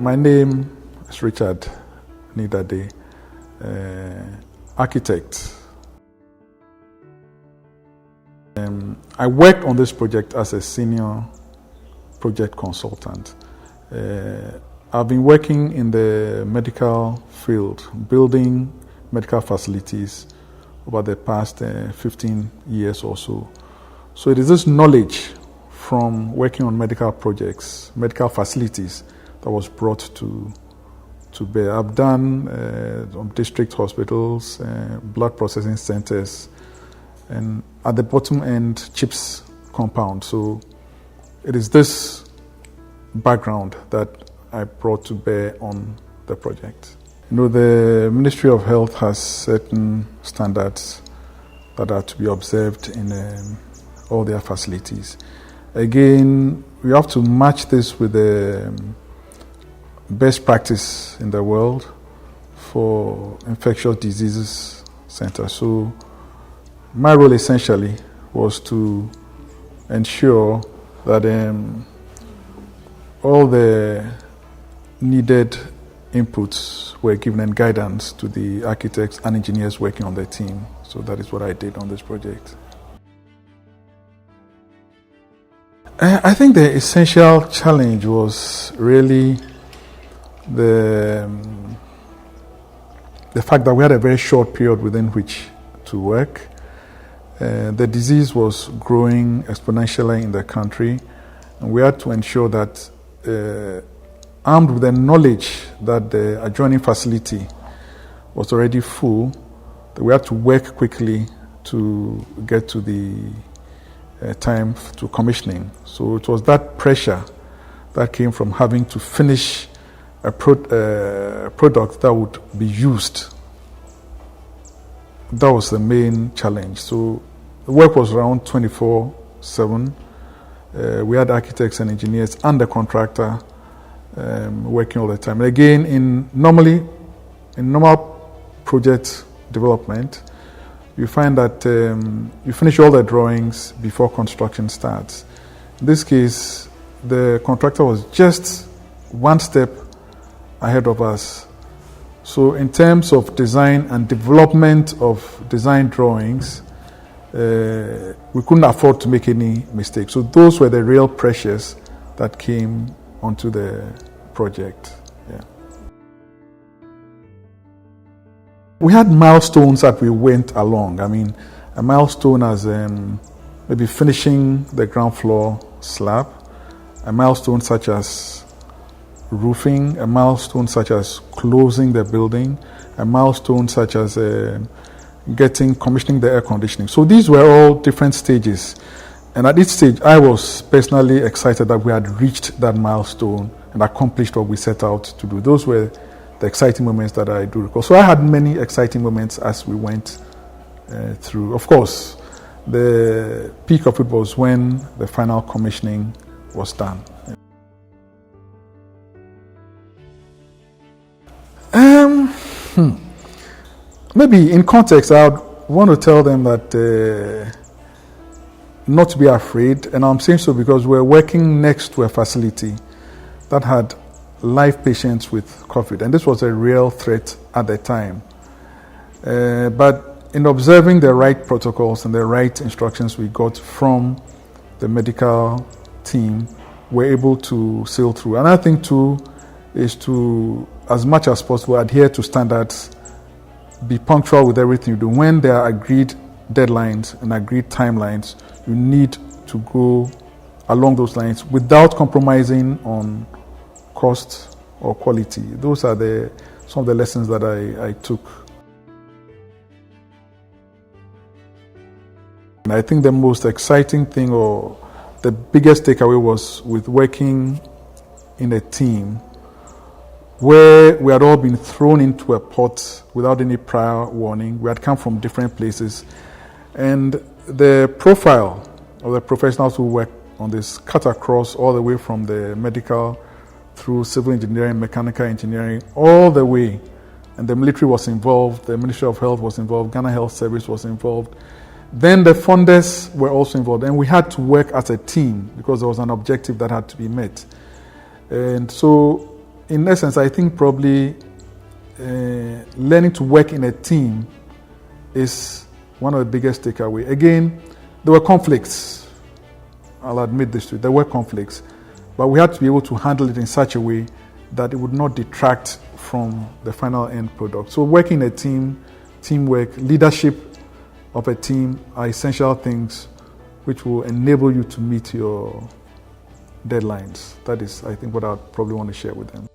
My name is Richard Nii Dadey, architect. I worked on this project as a senior project consultant. I've been working in the medical field, building medical facilities over the past 15 years or so. So it is this knowledge from working on medical projects, medical facilities, that was brought to bear. I've done district hospitals, blood processing centers, and at the bottom end, CHIPS compound. So it is this background that I brought to bear on the project. You know, the Ministry of Health has certain standards that are to be observed in all their facilities. Again, we have to match this with the best practice in the world for infectious diseases center. So my role essentially was to ensure that all the needed inputs were given and guidance to the architects and engineers working on the team. So that is what I did on this project. I think the essential challenge was really the fact that we had a very short period within which to work. The disease was growing exponentially in the country, and we had to ensure that, armed with the knowledge that the adjoining facility was already full, that we had to work quickly to get to the time to commissioning. So it was that pressure that came from having to finish a product that would be used. That was the main challenge. So the work was around 24/7. We had architects and engineers and the contractor working all the time. And again, in normal project development, you find that you finish all the drawings before construction starts. In this case, the contractor was just one step ahead of us. So in terms of design and development of design drawings, we couldn't afford to make any mistakes. So those were the real pressures that came onto the project. Yeah. We had milestones that we went along. I mean, a milestone as maybe finishing the ground floor slab, a milestone such as roofing, a milestone such as closing the building, a milestone such as commissioning the air conditioning. So these were all different stages. And at each stage, I was personally excited that we had reached that milestone and accomplished what we set out to do. Those were the exciting moments that I do recall. So I had many exciting moments as we went through. Of course, the peak of it was when the final commissioning was done. Maybe in context, I would want to tell them that not to be afraid, and I'm saying so because we're working next to a facility that had live patients with COVID, and this was a real threat at the time. But in observing the right protocols and the right instructions we got from the medical team, we're able to sail through. Another thing too is to, as much as possible, adhere to standards, be punctual with everything you do. When there are agreed deadlines and agreed timelines, you need to go along those lines without compromising on cost or quality. Those are some of the lessons that I took. And I think the most exciting thing, or the biggest takeaway, was with working in a team where we had all been thrown into a pot without any prior warning. We had come from different places, and the profile of the professionals who work on this cut across all the way from the medical through civil engineering, mechanical engineering, all the way. And the military was involved, the Ministry of Health was involved, Ghana Health Service was involved. Then the funders were also involved, and we had to work as a team because there was an objective that had to be met. And so in essence, I think probably learning to work in a team is one of the biggest takeaways. Again, there were conflicts. I'll admit this to you. There were conflicts, but we had to be able to handle it in such a way that it would not detract from the final end product. So working in a team, teamwork, leadership of a team are essential things which will enable you to meet your deadlines. That is, I think, what I'd probably want to share with them.